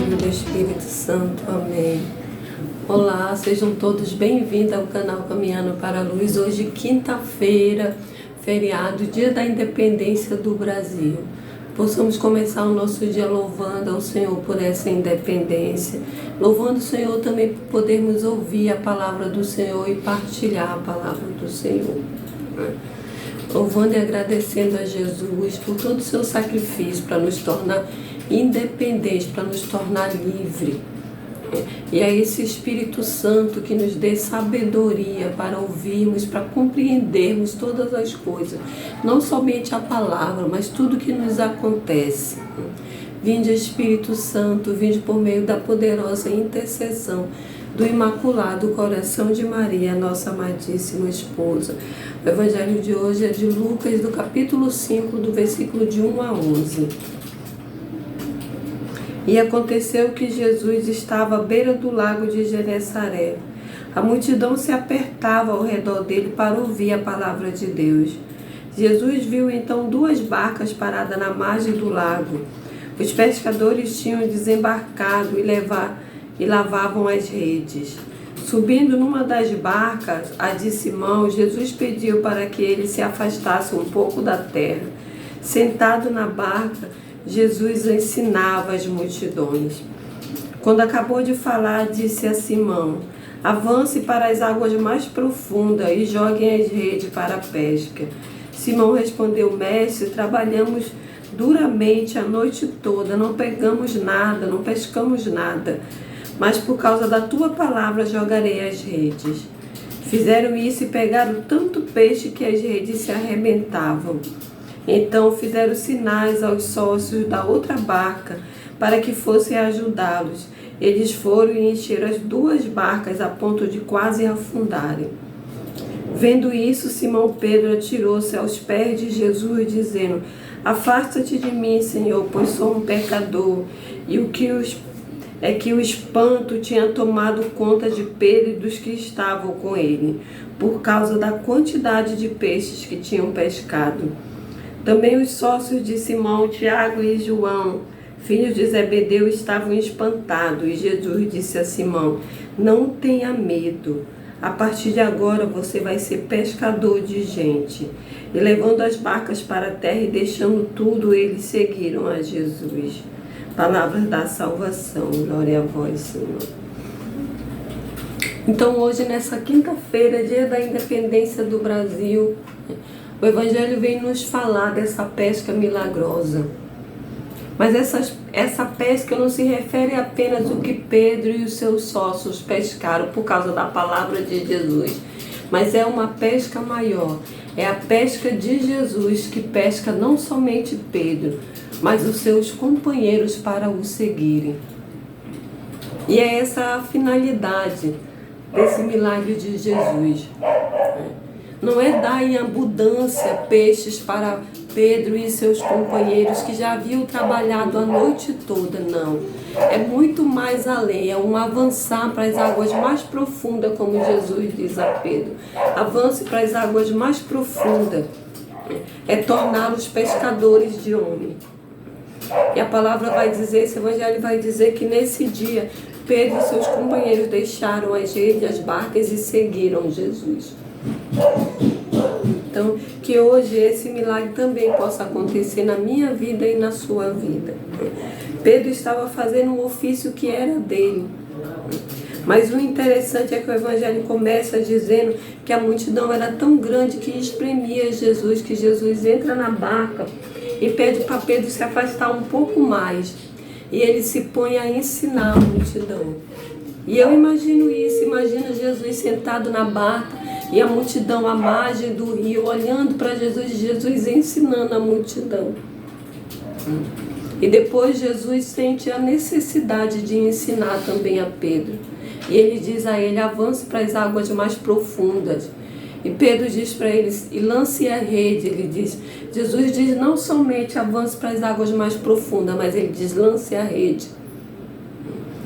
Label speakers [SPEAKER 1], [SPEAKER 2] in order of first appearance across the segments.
[SPEAKER 1] Filho e do Espírito Santo. Amém. Olá, sejam todos bem-vindos ao canal Caminhando para a Luz. Hoje, quinta-feira, feriado, dia da independência do Brasil. Possamos começar o nosso dia louvando ao Senhor por essa independência. Louvando o Senhor também por podermos ouvir a palavra do Senhor e partilhar a palavra do Senhor. Louvando e agradecendo a Jesus por todo o seu sacrifício para nos tornar independentes, para nos tornar livres. E é esse Espírito Santo que nos dê sabedoria para ouvirmos, para compreendermos todas as coisas. Não somente a palavra, mas tudo que nos acontece. Vinde, Espírito Santo, vinde por meio da poderosa intercessão do Imaculado Coração de Maria, nossa amadíssima esposa. O Evangelho de hoje é de Lucas, do capítulo 5, do versículo de 1 a 11. E aconteceu que Jesus estava à beira do lago de Genesaré. A multidão se apertava ao redor dele para ouvir a palavra de Deus. Jesus viu então duas barcas paradas na margem do lago. Os pescadores tinham desembarcado e lavavam as redes. Subindo numa das barcas, a de Simão, Jesus pediu para que ele se afastasse um pouco da terra. Sentado na barca, Jesus ensinava as multidões. Quando acabou de falar, disse a Simão: avance para as águas mais profundas e joguem as redes para a pesca. Simão respondeu: mestre, trabalhamos duramente a noite toda, não pegamos nada, não pescamos nada, mas por causa da tua palavra jogarei as redes. Fizeram isso e pegaram tanto peixe que as redes se arrebentavam. Então fizeram sinais aos sócios da outra barca para que fossem ajudá-los. Eles foram e encheram as duas barcas a ponto de quase afundarem. Vendo isso, Simão Pedro atirou-se aos pés de Jesus, dizendo: afasta-te de mim, Senhor, pois sou um pecador. E o espanto tinha tomado conta de Pedro e dos que estavam com ele, por causa da quantidade de peixes que tinham pescado. Também os sócios de Simão, Tiago e João, filhos de Zebedeu, estavam espantados. E Jesus disse a Simão: não tenha medo. A partir de agora você vai ser pescador de gente. E levando as barcas para a terra e deixando tudo, eles seguiram a Jesus. Palavras da salvação. Glória a vós, Senhor. Então hoje, nessa quinta-feira, dia da independência do Brasil, o Evangelho vem nos falar dessa pesca milagrosa. Mas essa pesca não se refere apenas ao que Pedro e os seus sócios pescaram por causa da palavra de Jesus. Mas é uma pesca maior. É a pesca de Jesus que pesca não somente Pedro, mas os seus companheiros para o seguirem. E é essa a finalidade desse milagre de Jesus. Não é dar em abundância peixes para Pedro e seus companheiros que já haviam trabalhado a noite toda, não. É muito mais além, é um avançar para as águas mais profundas, como Jesus diz a Pedro. Avance para as águas mais profundas, é torná-los pescadores de homem. E a palavra vai dizer, esse evangelho vai dizer que nesse dia, Pedro e seus companheiros deixaram as redes, as barcas e seguiram Jesus. Então, que hoje esse milagre também possa acontecer na minha vida e na sua vida. Pedro estava fazendo um ofício que era dele. Mas o interessante é que o Evangelho começa dizendo que a multidão era tão grande que espremia Jesus, que Jesus entra na barca e pede para Pedro se afastar um pouco mais. E ele se põe a ensinar a multidão. E eu imagino isso, imagino Jesus sentado na barca e a multidão à margem do rio, olhando para Jesus, Jesus ensinando a multidão. E depois Jesus sente a necessidade de ensinar também a Pedro. E ele diz a ele: avance para as águas mais profundas. E Pedro diz para eles: e lance a rede. Ele diz, Jesus diz não somente avance para as águas mais profundas, mas ele diz: lance a rede.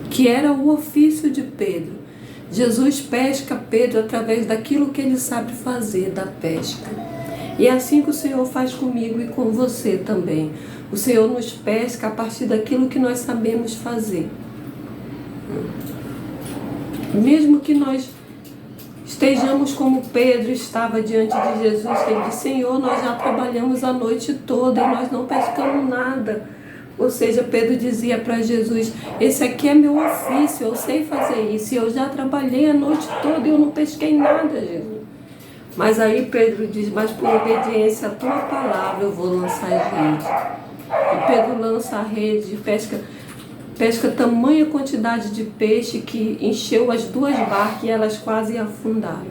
[SPEAKER 1] Que era o ofício de Pedro. Jesus pesca Pedro através daquilo que ele sabe fazer, da pesca. E é assim que o Senhor faz comigo e com você também. O Senhor nos pesca a partir daquilo que nós sabemos fazer. Mesmo que nós estejamos como Pedro estava diante de Jesus, que ele disse: Senhor, nós já trabalhamos a noite toda e nós não pescamos nada. Ou seja, Pedro dizia para Jesus: esse aqui é meu ofício, eu sei fazer isso, e eu já trabalhei a noite toda e eu não pesquei nada, Jesus. Mas aí Pedro diz: mas por obediência à tua palavra eu vou lançar a rede. E Pedro lança a rede, pesca tamanha quantidade de peixe que encheu as duas barcas e elas quase afundaram.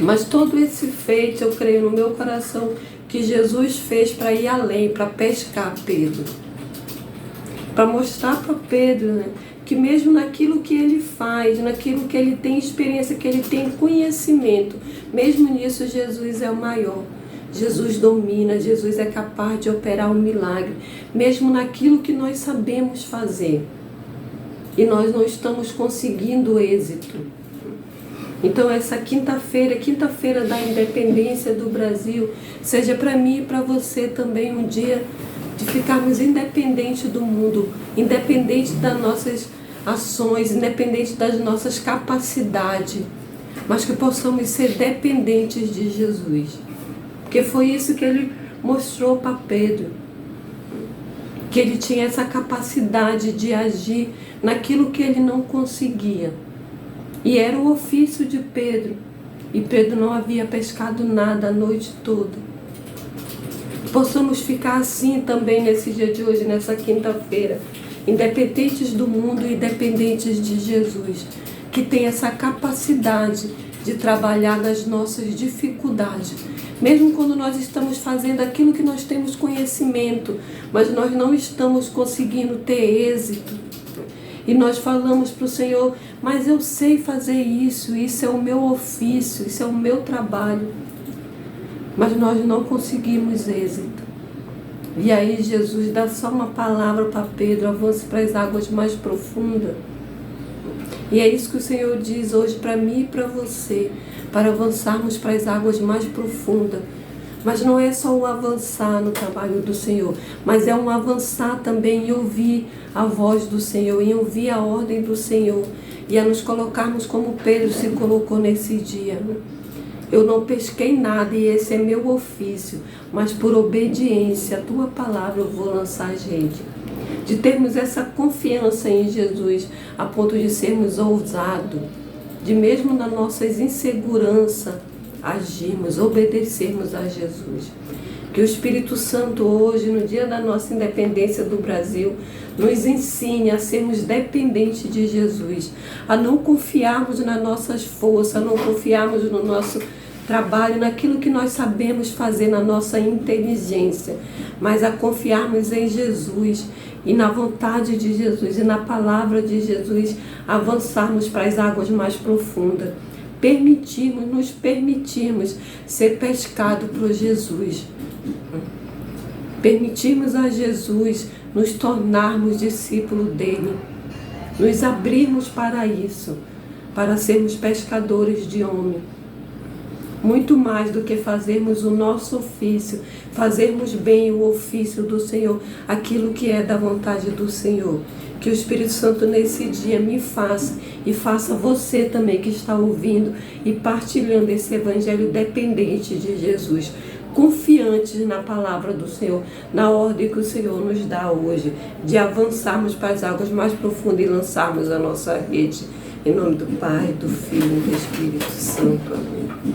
[SPEAKER 1] Mas todo esse feito, eu creio no meu coração, que Jesus fez para ir além, para pescar Pedro. Para mostrar para Pedro, né, que mesmo naquilo que ele faz, naquilo que ele tem experiência, que ele tem conhecimento, mesmo nisso Jesus é o maior. Jesus domina, Jesus é capaz de operar um milagre, mesmo naquilo que nós sabemos fazer. E nós não estamos conseguindo êxito. Então essa quinta-feira da independência do Brasil, seja para mim e para você também um dia de ficarmos independentes do mundo, independente das nossas ações, independente das nossas capacidades, mas que possamos ser dependentes de Jesus. Porque foi isso que ele mostrou para Pedro, que ele tinha essa capacidade de agir naquilo que ele não conseguia. E era o ofício de Pedro, e Pedro não havia pescado nada a noite toda. Possamos ficar assim também nesse dia de hoje, nessa quinta-feira, independentes do mundo e dependentes de Jesus, que tem essa capacidade de trabalhar nas nossas dificuldades. Mesmo quando nós estamos fazendo aquilo que nós temos conhecimento, mas nós não estamos conseguindo ter êxito. E nós falamos para o Senhor: mas eu sei fazer isso, isso é o meu ofício, isso é o meu trabalho. Mas nós não conseguimos êxito. E aí Jesus dá só uma palavra para Pedro: avance para as águas mais profundas. E é isso que o Senhor diz hoje para mim e para você, para avançarmos para as águas mais profundas. Mas não é só o avançar no trabalho do Senhor, mas é um avançar também em ouvir a voz do Senhor, em ouvir a ordem do Senhor, e a nos colocarmos como Pedro se colocou nesse dia. Eu não pesquei nada e esse é meu ofício, mas por obediência à tua palavra eu vou lançar a rede. De termos essa confiança em Jesus, a ponto de sermos ousados, de mesmo nas nossas inseguranças, agirmos, obedecermos a Jesus. Que o Espírito Santo hoje, no dia da nossa independência do Brasil, nos ensine a sermos dependentes de Jesus, a não confiarmos nas nossas forças, a não confiarmos no nosso trabalho, naquilo que nós sabemos fazer, na nossa inteligência, mas a confiarmos em Jesus e na vontade de Jesus e na palavra de Jesus, avançarmos para as águas mais profundas. Nos permitirmos ser pescado por Jesus. Permitirmos a Jesus nos tornarmos discípulos dele. Nos abrirmos para isso, para sermos pescadores de homem. Muito mais do que fazermos o nosso ofício, fazermos bem o ofício do Senhor, aquilo que é da vontade do Senhor. Que o Espírito Santo nesse dia me faça e faça você também que está ouvindo e partilhando esse evangelho dependente de Jesus, confiantes na palavra do Senhor, na ordem que o Senhor nos dá hoje, de avançarmos para as águas mais profundas e lançarmos a nossa rede. Em nome do Pai, do Filho e do Espírito Santo. Amém.